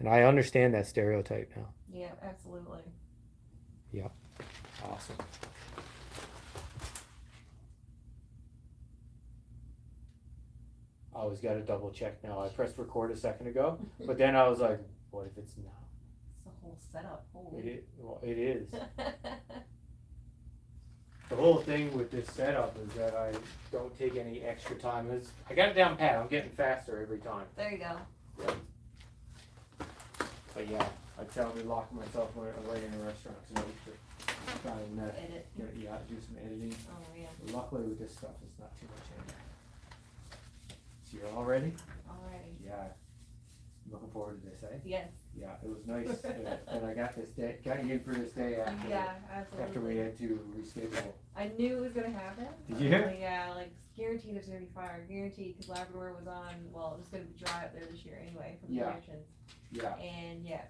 And I understand that stereotype now. Yeah, absolutely. Yep. Awesome. I always got to double check now. I pressed record a second ago, but then I was like, what if it's not? It's the whole setup. Holy. It is. The whole thing with this setup is that I don't take any extra time. I got it down pat. I'm getting faster every time. There you go. Yep. But yeah, I tell me locking myself right in a restaurant tonight to try and Edit. do some editing. Oh yeah. Luckily with this stuff, it's not too much in there. So you're all ready? Alrighty. Yeah. Looking forward to this, eh? Yes. Yeah, it was nice that I got you in for this day after, Yeah, absolutely. after we had to reschedule. I knew it was gonna happen. Did you? Yeah, like guaranteed there's gonna be fire. Guaranteed, because Labrador was on. Well, it was gonna be dry up there this year anyway from the conditions. Yeah. And yeah,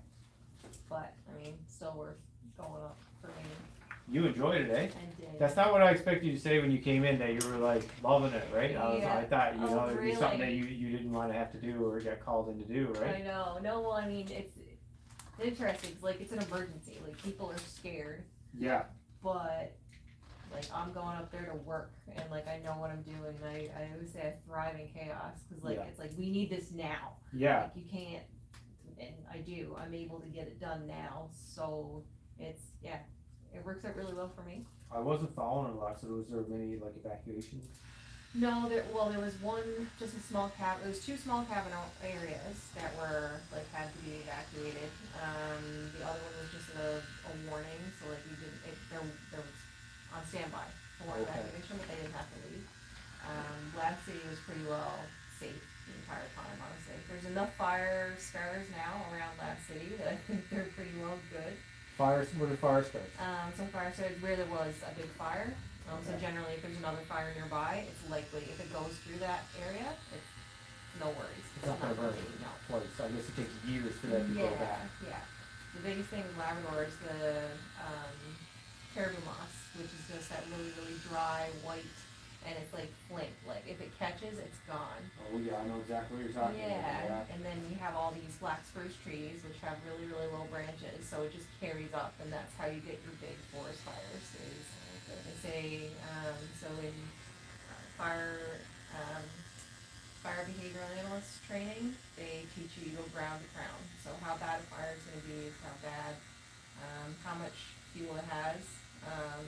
but I mean, still worth going up for me. You enjoyed it, eh? I did. That's not what I expected you to say when you came in. That you were like loving it, right? Yeah. I thought it'd really? be something that you didn't want to have to do or get called in to do, right? I know. No, well, I mean, it's interesting. It's like it's an emergency. Like people are scared. Yeah. But like I'm going up there to work, and like I know what I'm doing. And I always say I thrive in chaos, because like it's like we need this now. Yeah. Like you can't, and I do. I'm able to get it done now, so it works out really well for me. I wasn't following a lot, so was there many like evacuations? No, there was one, just a small cabin. There was two small cabin areas that were like had to be evacuated. The other one was just a warning, so like we didn't. There was on standby for evacuation, but they didn't have to leave. Lab City was pretty well safe the entire time, honestly. There's enough fire scars now around Lab City that I think they're pretty well good. Fires? What are fire starts? Some fire starts where there was a big fire. So generally, if there's another fire nearby, it's likely, if it goes through that area, it's no worries. It's not gonna burn no. twice. I guess it takes years for that to go back. Yeah. The biggest thing in Labrador is the caribou moss, which is just that really, really dry white, and it's like flint. Like if it catches, it's gone. Oh yeah, I know exactly what you're talking about. Yeah, and then you have all these black spruce trees, which have really, really low branches, so it just carries up, and that's how you get your big forest fires. They say, so in fire behavioral analyst training, they teach you to go ground to crown. So how bad a fire is going to be is how much fuel it has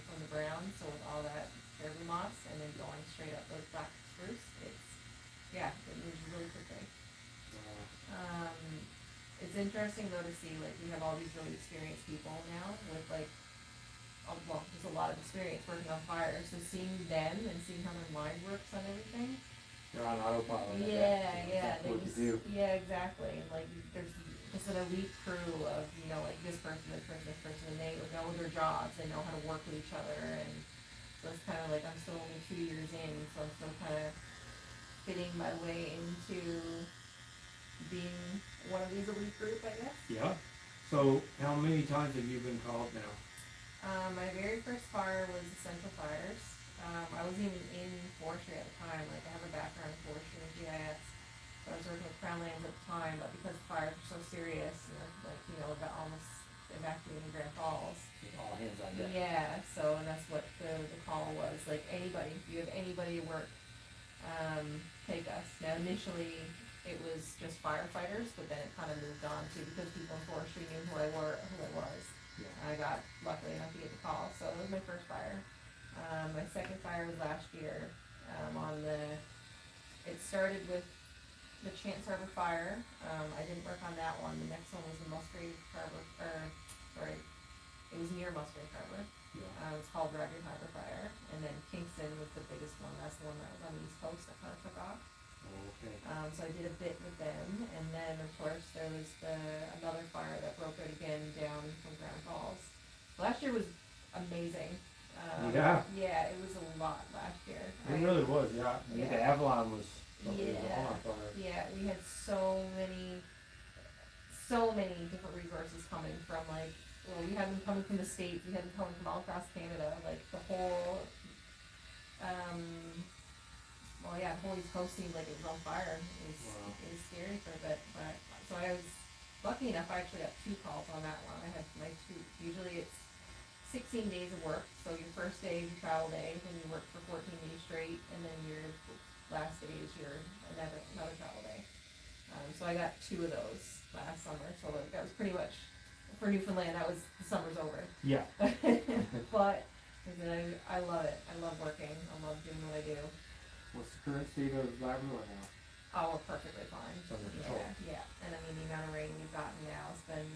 from the ground. So with all that caribou moss and then going straight up those black spruce, it moves really quickly. It's interesting though to see, like, we have all these really experienced people now with like just a lot of experience working on fires, so seeing them and seeing how their mind works on everything. They're on autopilot. Yeah. What to do. Yeah, exactly. And like there's just an elite crew of, like this person, and they know their jobs, they know how to work with each other, and so it's kind of like I'm still only 2 years in, so I'm still kind of fitting my way into being one of these elite group, I guess. Yeah. So how many times have you been called now? My very first fire was the Central Fires. I wasn't even in forestry at the time. Like I have a background in forestry and GIS. So I was working with Crown Lands at the time, but because the fires were so serious, got almost evacuating Grand Falls. All hands on deck. Yeah, so and that's what the call was. Like anybody, if you have anybody to work, take us. Now initially it was just firefighters, but then it kind of moved on to, because people in forestry knew who I was. Yeah. I got lucky enough to get the call, so it was my first fire. My second fire was last year. It started with the Chance Harbor fire. I didn't work on that one. The next one was the Musgrave Harbor, it was near Musgrave Harbor. Yeah. It's called Dragon Harbor Fire. And then Kingston was the biggest one. That's the one that was on the East Coast that kind of took off. Okay. So I did a bit with them, and then of course there was another fire that broke out again down from Grand Falls. Last year was amazing. Yeah, it was a lot last year. It really was, yeah. The Avalon was all on fire. Yeah, we had so many different resources coming from we had them coming from the States, we had them coming from all across Canada, like the whole the whole East Coast seemed like it was on fire. It was scary for a bit, but so I was lucky enough, I actually got 2 calls on that one. I had my 2, usually it's 16 days of work, so your first day is your travel day, then you work for 14 days straight, and then your last day is your another travel day. So I got 2 of those last summer, so that was pretty much, for Newfoundland, that was, the summer's over. Yeah. But, I love it, I love working, I love doing what I do. What's the current state of Labrador now? Oh, we're perfectly fine. It's under control. Yeah, and I mean, the amount of rain we've gotten now has been,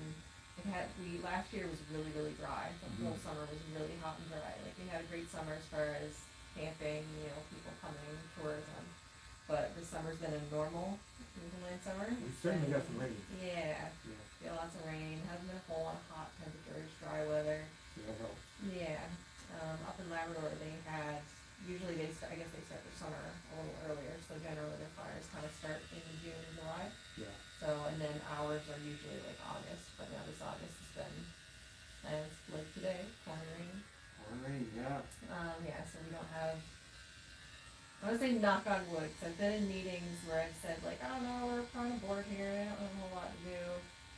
last year was really, really dry. The whole summer was really hot and dry. Like, we had a great summer as far as camping, people coming, tourism. But this summer's been a normal Newfoundland summer. We certainly got some rain. Yeah, Yeah, lots of rain, hasn't been a whole lot of hot temperatures, dry weather. so that helps. Yeah, up in Labrador, they had, usually I guess they start their summer a little earlier, so generally their fires kind of start in June and July. Yeah. So, and then ours are usually like August, but now this August has been, as like today, pouring rain. Pouring rain, yeah. Yeah, so we don't have, I wanna say knock on wood, cause I've been in meetings where I've said like, oh no, we're kind of bored here, I don't have a whole lot to do,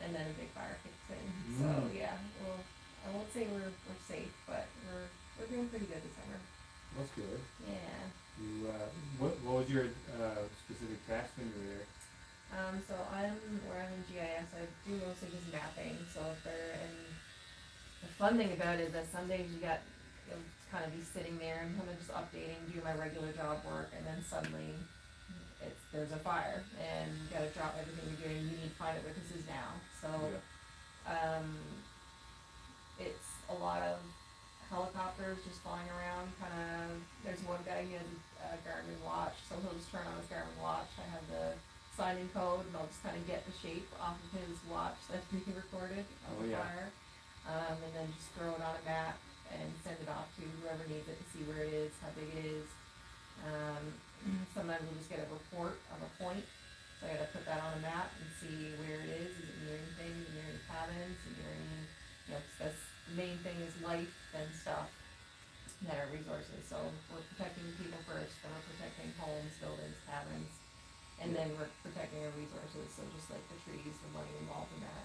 and then a big fire kicks in. So, yeah, well, I won't say we're safe, but we're doing pretty good this summer. That's good. Yeah. You, what was your, specific task when you were there? So where I'm in GIS, I do mostly just mapping, so if and the fun thing about it is that some days you'll kind of be sitting there and kind of just updating, do my regular job work, and then suddenly there's a fire, and you gotta drop everything you're doing, you need to find out what this is now, so, it's a lot of helicopters just flying around, there's one guy who has a Garmin watch, so he'll just turn on his Garmin watch, I have the sign-in code, and I'll just kind of get the shape off of his watch that's being recorded of the fire, and then just throw it on a map and send it off to whoever needs it to see where it is, how big it is. Sometimes we'll just get a report of a point, so I gotta put that on a map and see where it is it near anything, is it near any cabins, is it near any, that's, the main thing is life and stuff that are resources, so we're protecting the people first, then we're protecting homes, buildings, cabins, and then we're protecting our resources, so just like the trees, the money involved in that.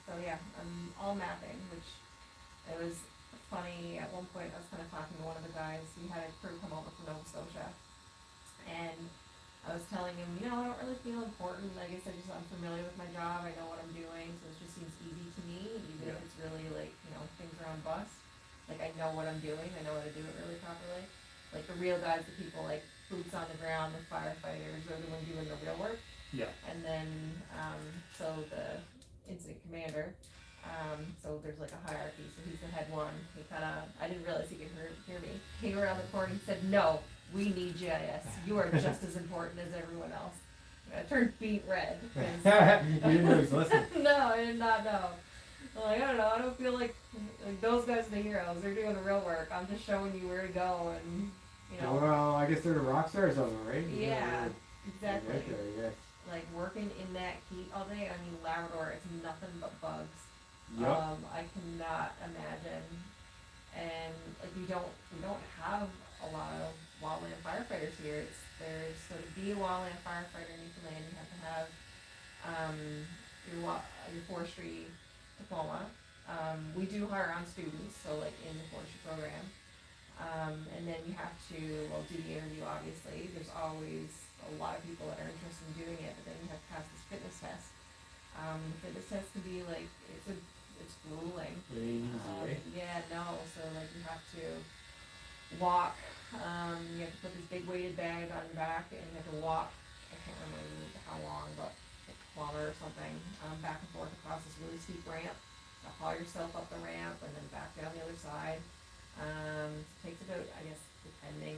So yeah, I'm all mapping, which it was funny, at one point I was kind of talking to one of the guys, we had a crew come over from Nova Scotia, and I was telling him, I don't really feel important, I guess I'm familiar with my job, I know what I'm doing, so it just seems easy to me, even if it's really like, things are on bust, like I know what I'm doing, I know how to do it really properly. Like the real guys, the people like boots on the ground, the firefighters, are the ones doing the real work. Yeah. And then, so the incident commander, so there's like a hierarchy, so he's the head one, I didn't realize he could hear me, came around the corner and said, no, we need GIS, you are just as important as everyone else. And I turned beet red. You didn't know he was listening. No, I did not know. I'm like, I don't know, I don't feel like those guys are the heroes, they're doing the real work, I'm just showing you where to go and, Well, I guess they're the rock stars of it, right? Yeah, exactly. Right there, yes. Like working in that heat all day, Labrador, it's nothing but bugs. Yep. I cannot imagine, and like we don't have a lot of wildland firefighters here. So to be a wildland firefighter in Newfoundland, you have to have your forestry diploma. We do hire on students, so like in the forestry program, and then you have to do the interview. Obviously, there's always a lot of people that are interested in doing it, but then you have to pass this fitness test. The fitness test can be like it's grueling. Very easy, right? Yeah, no. So like you have to walk. You have to put this big weighted bag on your back, and you have to walk. I can't remember how long, but like a kilometer or something, back and forth across this really steep ramp. So haul yourself up the ramp and then back down the other side. It takes about, I guess, depending.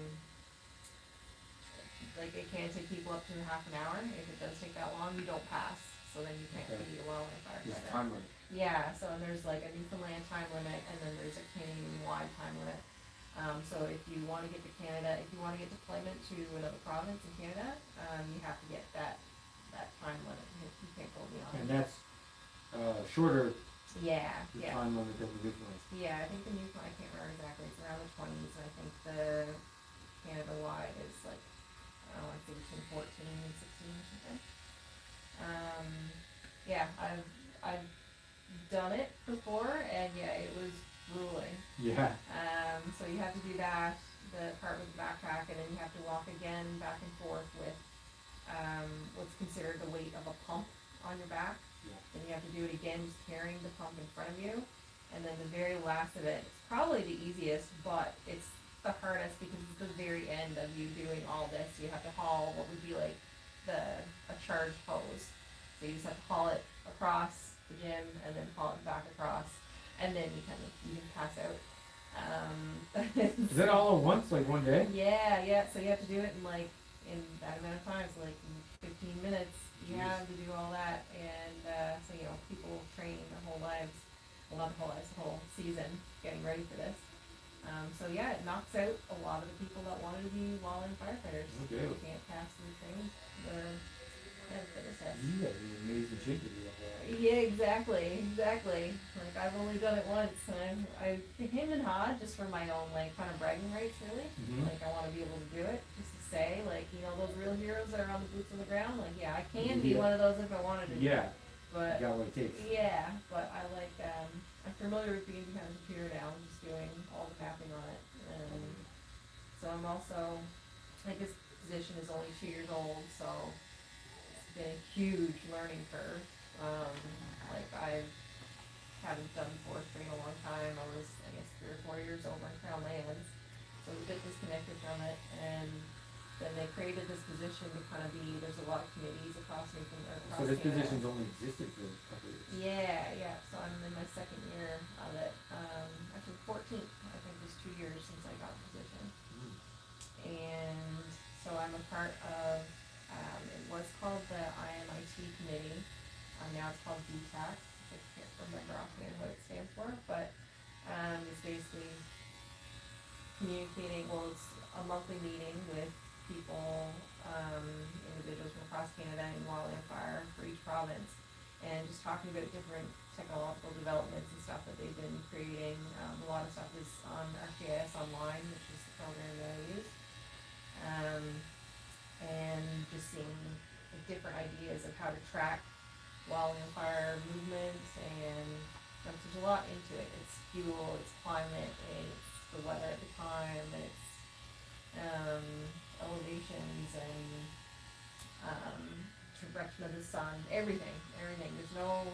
Like it can take people up to half an hour. If it does take that long, you don't pass. So then you can't be a wildland There's firefighter. time limit. Yeah, so there's like a Newfoundland time limit, and then there's a Canadian-wide time limit. So if you want to get to Canada, if you want to get deployment to another province in Canada, you have to get that time limit. You can't go beyond. And that's shorter Yeah, the yeah. time limit than the Newfoundland. Yeah, I think the Newfoundland, I can't remember exactly, it's around the 20s, and I think the Canada-wide is like, I don't know, I think between 14 and 16 or something. Yeah, I've done it before, and yeah, it was grueling. Yeah. So you have to do that, the part with the backpack, and then you have to walk again back and forth with, what's considered the weight of a pump on your back. Yeah. Then you have to do it again, just carrying the pump in front of you. And then the very last of it, it's probably the easiest, but it's the hardest because it's the very end of you doing all this. You have to haul what would be like a charged hose. So you just have to haul it across the gym and then haul it back across, and then you can pass out. Is that all at once, like one day? Yeah. So you have to do it in that amount of time. So like in 15 minutes, you Jeez. have to do all that, and so people train their whole lives, well not their whole lives, the whole season getting ready for this. So yeah, it knocks out a lot of the people that wanted to be wildland firefighters. Okay. They can't pass the training. The fitness test. You got an amazing gym to do all that. Yeah, exactly. Like I've only done it once, and I him and Ha just for my own kind of bragging rights, really. Mhm. Like I want to be able to do it, just to say those real heroes that are on the boots on the ground. Like yeah, I can be one of those if I wanted to. Yeah. But You got what it takes. yeah, but I I'm familiar with being behind the computer now, and just doing all the mapping on it, and so I'm also this position is only 2 years old, so it's been a huge learning curve. I haven't done forestry in a long time. I was, I guess, 3 or 4 years over in Crown Lands, so I was a bit disconnected from it. And then they created this position to kind of there's a lot of committees across Newfoundland, across So this Canada. position's only existed for a couple of years. Yeah. So I'm in my second year of it. Actually 14th, I think it was 2 years since I got the position. And so I'm a part of, it was called the IMIT committee. Now it's called DTAC. I can't remember offhand what it stands for, but it's basically communicating. Well, it's a monthly meeting with people, individuals from across Canada in wildland fire for each province, and just talking about different technological developments and stuff that they've been creating. A lot of stuff is on RKS Online, which is the program that I use, and just seeing different ideas of how to track wildland fire movements, and there's a lot into it. It's fuel, it's climate, it's the weather at the time, it's elevations and direction of the sun, everything. There's no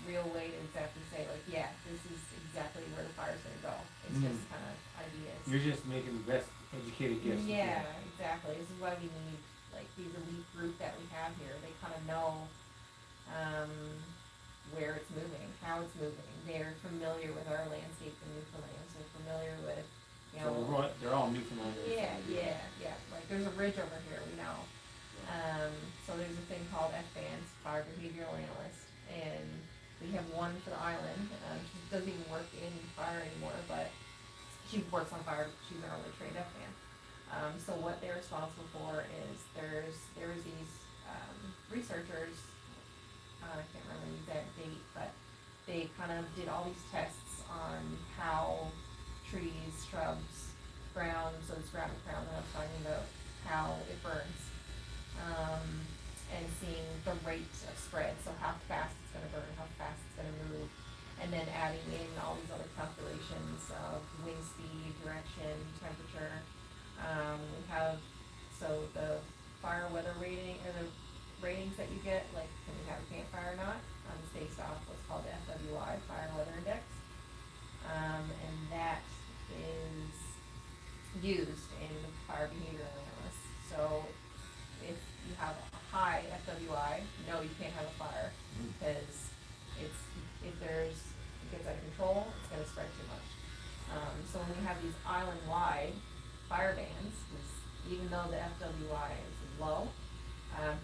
real way to exactly say this is exactly where the fire's gonna go. It's just kind of ideas. You're just making the best educated guess. Yeah, exactly. This is why we need these elite group that we have here. They kind of know where it's moving, how it's moving. They're familiar with our landscape in Newfoundland. So they're familiar with So they're all Newfoundland. Yeah. Like there's a ridge over here, we know. So there's a thing called FBANS, Fire Behavioral Analyst, and we have one for the island. She doesn't even work in fire anymore, but she works on fire. She's an early trained FBAN. So what they're responsible for is there's these researchers. I can't remember the exact date, but they kind of did all these tests on how trees, shrubs, ground, so it's ground and crown that I'm talking about, how it burns, and seeing the rate of spread, so how fast it's gonna burn, how fast it's gonna move, and then adding in all these other calculations of wind speed, direction, temperature. We have, so the fire weather rating, or the ratings that you get, like can we have a campfire or not, is based off what's called the FWI, Fire Weather Index. And that is used in the fire behavioral analysis. So if you have a high FWI, no, you can't have a fire, because if it gets out of control, it's gonna spread too much. So when we have these island-wide fire bans, even though the FWI is low,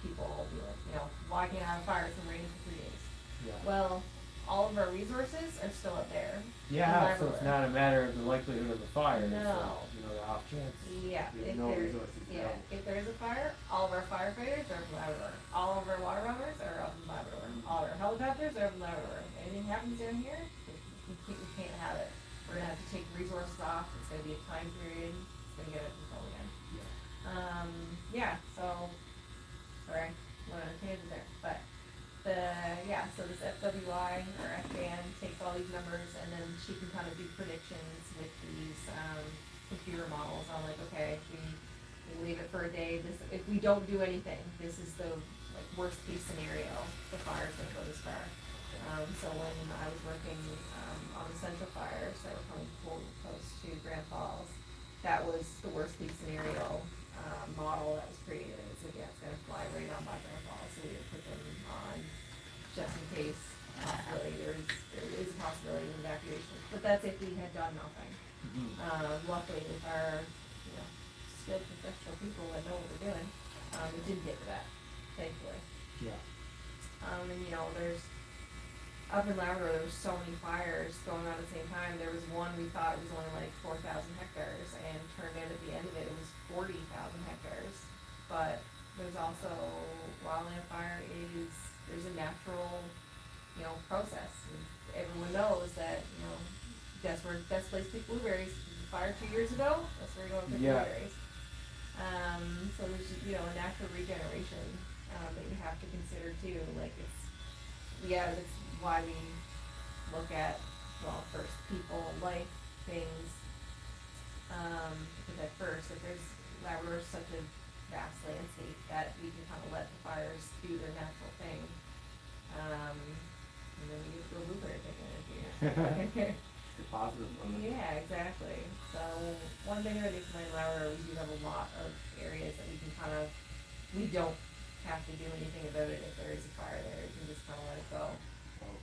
people will be like, why can't I have a fire? It's been raining for 3 days. Yeah. Well, all of our resources are still up there. Yeah, so it's not a matter of the likelihood of the fire. No. It's the off chance. Yeah. We have no resources. If there is a fire, all of our firefighters are from Labrador. All of our water runners are up in Labrador. All of our helicopters are up in Labrador. If anything happens down here, we can't have it. We're gonna have to take resources off. It's gonna be a time period. It's gonna get out of control again. So sorry, went on a tangent there, but so this FWI or FBAN takes all these numbers and then she can kind of do predictions with these, computer models on like, okay, if we leave it for a day, if we don't do anything, this is the like worst case scenario, the fire's gonna go this far. So when I was working, on the central fires that were coming close to Grand Falls, that was the worst case scenario, model that was created. It said, yeah, it's gonna fly right on by Grand Falls, so we had put them on just in case, there is a possibility of evacuation, but that's if we had done nothing. Luckily with our, skilled professional people that know what they're doing, it didn't get to that, thankfully. Yeah. And there's, up in Labrador, there was so many fires going on at the same time. There was one, we thought it was only like 4,000 hectares, and turned out at the end of it, it was 40,000 hectares. But there's also, wildland fire there's a natural, process. Everyone knows that, that's where best place to pick blueberries. Fire 2 years ago, that's where you're going to pick blueberries. So there's, a natural regeneration, that you have to consider too. Like that's why we look at, first people, life, things, because at first, if there's, Labrador is such a vast landscape that we can kind of let the fires do their natural thing. And then we get the blueberry picking if you. The positive from it. Yeah, exactly. So one thing that is my Labrador, we do have a lot of areas that we can we don't have to do anything about it if there is a fire there. We can just kind of let it go.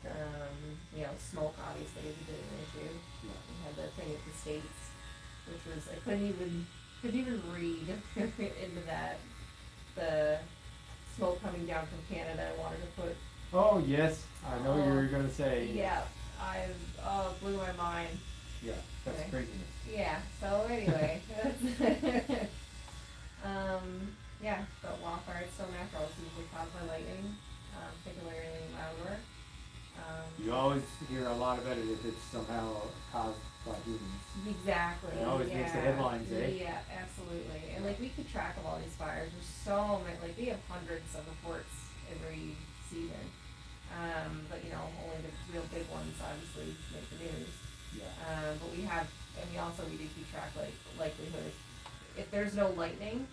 Okay. Smoke obviously is a bit of an issue. Yeah. We had the thing with the states, which was, I couldn't even read into that. The smoke coming down from Canada, I wanted to put. Oh, yes, I know you were gonna say. Yeah, it blew my mind. Yeah, that's Okay. craziness. Yeah, so anyway, but wildfire is so natural, it's usually caused by lightning, particularly in Labrador. You always hear a lot about it if it's somehow caused by humans. Exactly. It always makes the headlines, eh? Yeah, absolutely. And like we keep track of all these fires. There's so many. Like we have hundreds of reports every season. But only the real big ones obviously make the news. Yeah. But we do keep track like likelihood. If there's no lightning,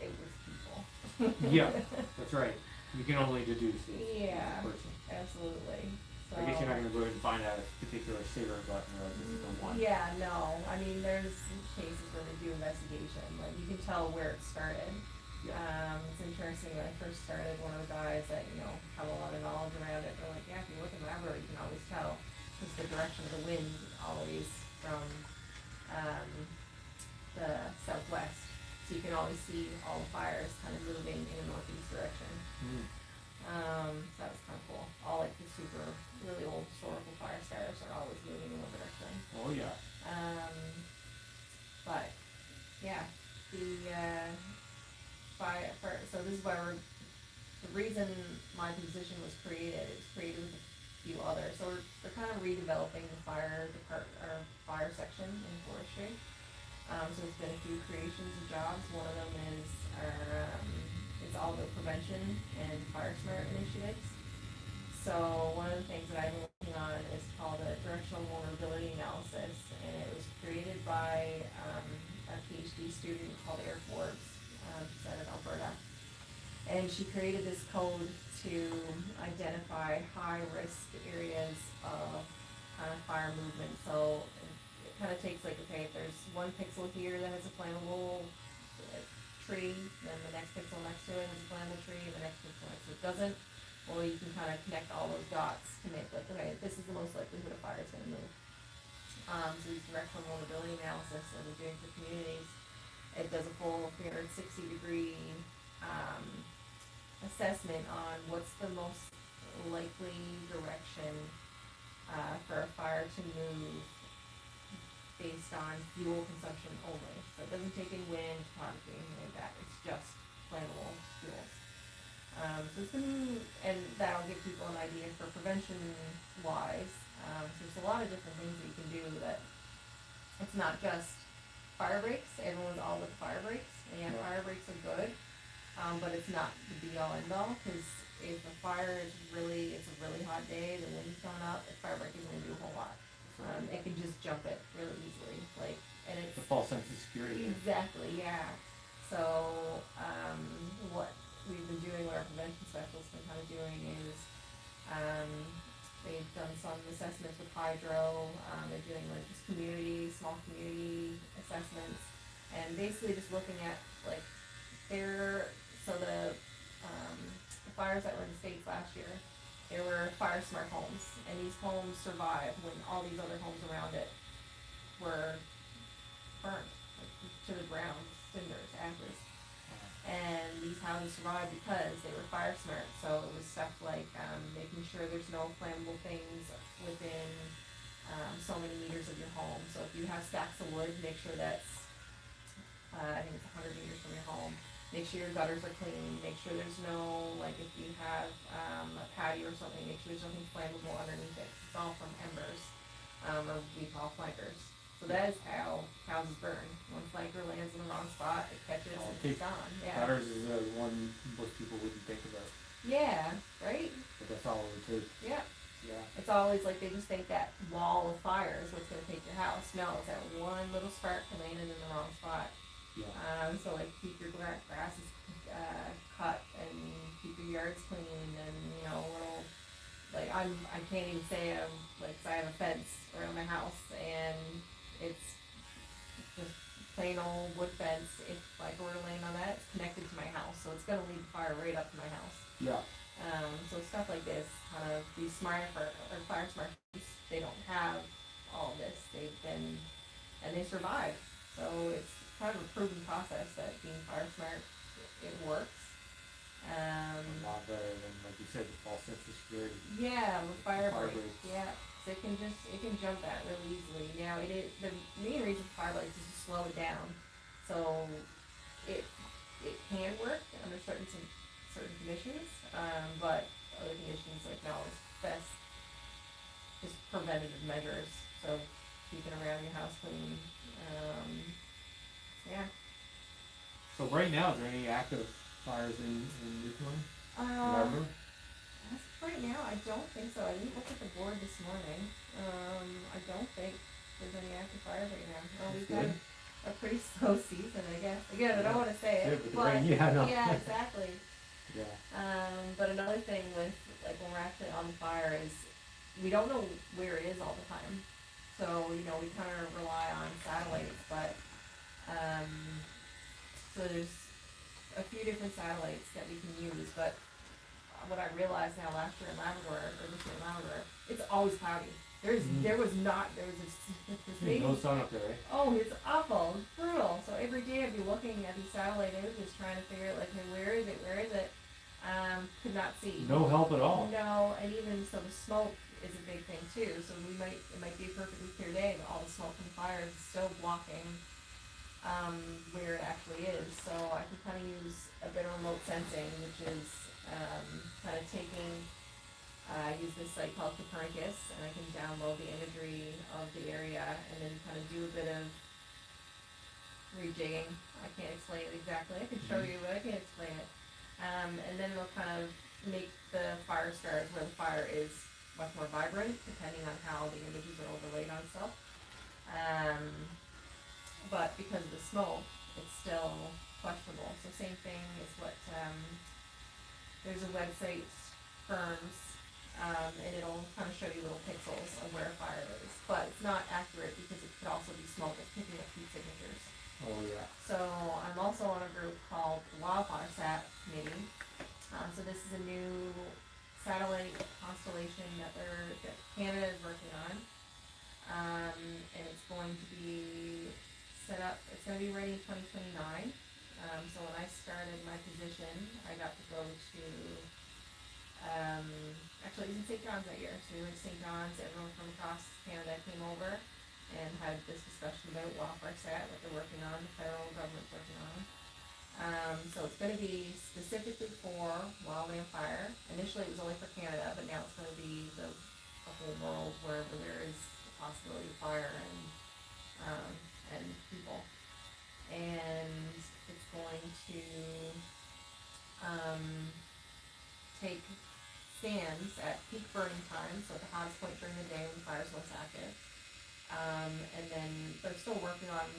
it was people. Yeah, that's right. You can only deduce it. Yeah. Person. Absolutely. So, I guess you're not gonna go ahead and find out a particular cigarette button or just the one. Yeah, no. I mean, there's cases where they do investigation. Like you can tell where it started. Yeah. It's interesting. When I first started, one of the guys that have a lot of knowledge around it, they're like, yeah, if you look in Labrador, you can always tell because the direction of the wind is always from the southwest. So you can always see all the fires kind of moving in a northeast direction. So that was kind of cool. All like the really old historical fire stars are always moving in one direction. Oh yeah. But yeah, so this is why the reason my position was created, it was created with a few others. So we're kind of redeveloping the fire section in forestry. So it's been a few creations of jobs. One of them is it's all the prevention and fire smart initiatives. So one of the things that I've been working on is called a directional vulnerability analysis, and it was created by a PhD student called Air Forbes. She's out of Alberta, and she created this code to identify high-risk areas of kind of fire movement. So it kind of takes like, okay, if there's one pixel here that has a flammable tree, then the next pixel next to it has a flammable tree, and the next pixel next to it doesn't. Well, you can kind of connect all those dots to make like, okay, this is the most likelihood a fire is going to move. So these directional vulnerability analysis that we're doing for communities, it does a full 360-degree assessment on what's the most likely direction for a fire to move based on fuel consumption only. So it doesn't take in wind, topography, anything like that. It's just flammable fuels. So it's been, and that'll give people an idea for prevention wise. So there's a lot of different things that you can do that it's not just fire breaks. Everyone's all with fire breaks. And yeah, fire breaks are good, but it's not the be all end all because if a fire is really, it's a really hot day, the wind's coming up, the fire break isn't gonna do a whole lot. It can just jump it really easily, like, and it's. The false sense of security. Exactly, yeah. So, what we've been doing, what our prevention specialists been kind of doing is, they've done some assessments with hydro, they're doing like just small community assessments, and basically just looking at like the fires that were in the States last year, there were fire smart homes, and these homes survived when all these other homes around it were burned, like, to the ground, cinders, ashes. And these houses survived because they were fire smart, so it was stuff like, making sure there's no flammable things within, so many meters of your home. So if you have stacks of wood, make sure that's, I think it's 100 meters from your home. Make sure your gutters are clean, make sure there's no, like if you have, a patio or something, make sure there's nothing flammable underneath it. It's all from embers, or we call flankers. So that is how houses burn. One flanker lands in the wrong spot, it catches, it's gone, yeah. Gutters is the one most people wouldn't think about, Yeah, right? but that's all it would take. Yeah. Yeah. It's always like they just think that wall of fire is what's gonna take your house. No, it's that one little spark landing in the wrong spot. Yeah. So like keep your grasses, cut and keep your yards clean and, little, like I can't even say I have a fence around my house and it's just plain old wood fence. If I were to land on that, it's connected to my house, so it's gonna lead the fire right up to my house. Yeah. So stuff like this, kind of these fire smart, they don't have all of this. And they survive. So it's kind of a proven process that being fire smart, it works. A lot better than, like you said, the false sense of security. Yeah, with fire breaks. breaks. Yeah, so it can jump that really easily. Now the main reason for fire breaks is to slow it down. So it can work under certain conditions, but other conditions like no, it's best just preventative measures. So keeping around your house clean. Yeah. So right now, is there any active fires in Newfoundland? Remember? As of right now, I don't think so. I didn't look at the board this morning. I don't think there's any active fires right now. Well, we've had a pretty slow season, I guess. Again, I don't wanna say it, but, yeah, exactly. Yeah. But another thing with, like, when we're actually on the fire is, we don't know where it is all the time. So, we kinda rely on satellites, but, so there's a few different satellites that we can use, but what I realized now last year in Labrador, or this year in Labrador, it's always cloudy. There was this maybe. No sun up there, right? Oh, it's awful, it's brutal. So every day I'd be looking at these satellite images trying to figure out, like, hey, where is it? Could not see. No help at all. No, and even so the smoke is a big thing too. So it might be a perfectly clear day, but all the smoke from the fire is still blocking where it actually is. So I can kind of use a bit of remote sensing, which is kind of I use this site called Copernicus, and I can download the imagery of the area and then kind of do a bit of rejigging. I can't explain it exactly. I can show you, but I can't explain it. And then it'll kind of make the fire stars where the fire is much more vibrant, depending on how the images are overlaid on stuff. But because of the smoke, it's still questionable. So same thing is what, there's a website, Firms, and it'll kind of show you little pixels of where a fire is. But it's not accurate because it could also be smoke that's picking up heat signatures. Oh, yeah. So I'm also on a group called Wildfire Sat Committee. So this is a new satellite constellation that Canada is working on. And it's going to be set up, it's going to be ready in 2029. So when I started my position, I got to go to, actually it was in St. John's that year. So we went to St. John's, everyone from across Canada came over and had this discussion about Wildfire Sat, what they're working on, the federal government's working on. So it's going to be specifically for wildland fire. Initially it was only for Canada, but now it's going to be the whole world, wherever there is the possibility of fire and people. And it's going to take stands at peak burning time, so at the hottest point during the day when the fire's most active. And then they're still working on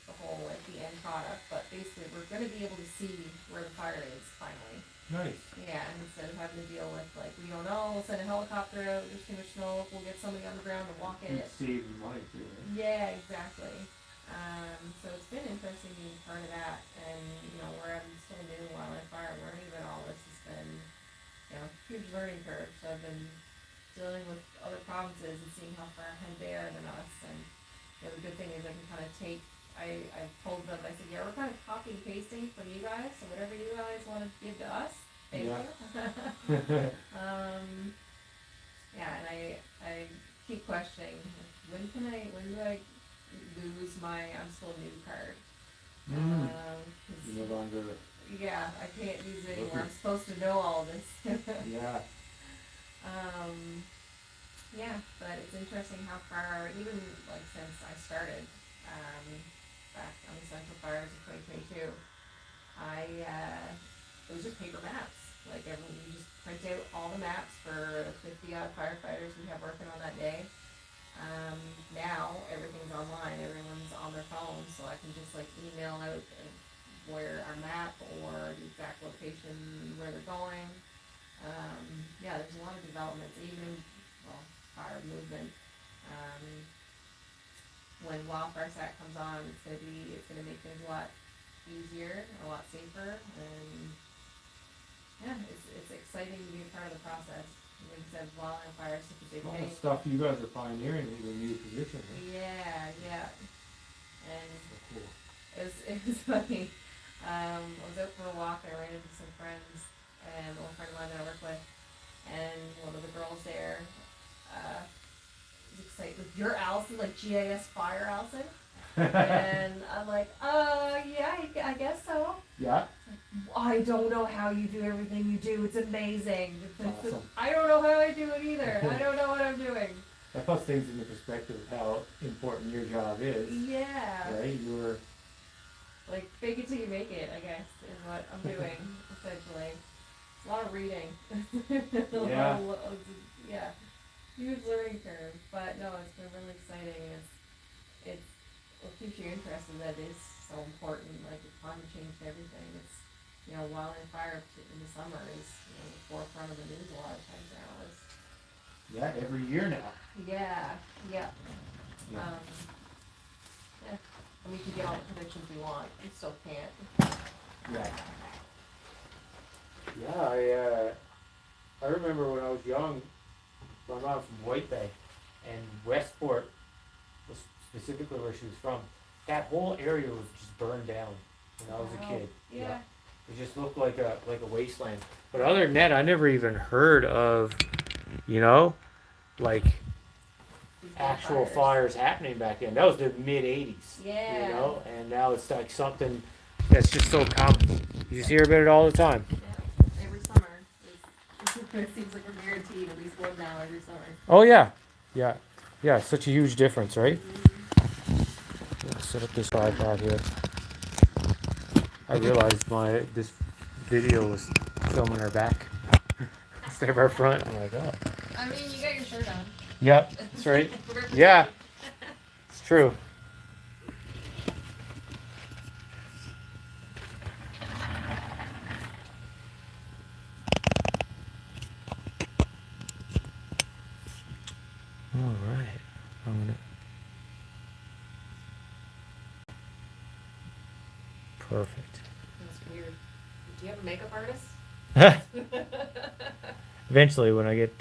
the whole at the end product, but basically we're gonna be able to see where the fire is finally. Nice. Yeah, and instead of having to deal with like, we don't know, we'll send a helicopter out, there's too much snow, we'll get somebody on the ground to walk You it. save your money too. Right? Yeah, exactly. So it's been interesting being part of that, and you know, where I'm still new wildlife fire, learning about all this has been, you know, huge learning curve. So I've been dealing with other provinces and seeing how far ahead they are than us, and you know, the good thing is I can kind of take, I've told them, I said, yeah, we're kind of copy and pasting from you guys, so whatever you guys want to give to us, thank you. Yeah, and I keep questioning, when do I lose my I'm still new card? You no longer. Yeah, I can't use it anymore. I'm supposed to know all this. Yeah. Yeah, but it's interesting how far, even like since I started, back on the Central Fires in 2022, it was just paper maps. Like we just print out all the maps for the 50 odd firefighters we have working on that day. Now everything's online, everyone's on their phone, so I can just like email out where our map or the exact location where they're going. Yeah, there's a lot of developments, even, well, fire movement. When Wildfire Sat comes on, it's gonna make things a lot easier, a lot safer, and yeah, it's exciting to be a part of the process. Like you said, wildland fire is such a big All thing. the stuff you guys are pioneering in your new position. Right? Yeah, and So cool. it was funny. I was out for a walk, I ran into some friends, and one friend of mine that I work with, and one of the girls there, was excited, like, you're Allison, like GIS Fire Allison? And I'm like, yeah, I guess so. Yeah. I don't know how you do everything you do, it's amazing. Awesome. I don't know how I do it either, I don't know what I'm doing. That puts things into perspective of how important your job is. Yeah. Right? You were. Like, fake it till you make it, I guess, is what I'm doing, essentially. It's a lot of reading. Yeah. Yeah. Huge learning curve, but no, it's been really exciting. It's what keeps you interested, that is so important, like with climate change and everything. It's, you know, wildland fire in the summer is, you know, the forefront of the news a lot of times now. Yeah, every year now. Yeah. Yeah. Yeah. And we can get all the predictions we want, we still can't. Yeah. Yeah, I remember when I was young, my mom's from White Bay, and Westport was specifically where she was from. That whole area was just burned down when I was a kid. Yeah. It just looked like a wasteland. But other than that, I never even heard of, like actual fires happening back then. That was the mid '80s. Yeah. And now it's like something that's just so common. You just hear about it all the time. Yeah. Every summer. It seems like we're guaranteed at least one now every summer. Oh yeah. Yeah, such a huge difference, right? Let's set up this iPad here. I realized this video was filming our back instead of our front. I'm like, oh. I mean, you got your shirt on. Yep, that's right. Yeah, it's true. All right. I'm gonna. Perfect. That's weird. Do you have a makeup artist? Eventually, when I get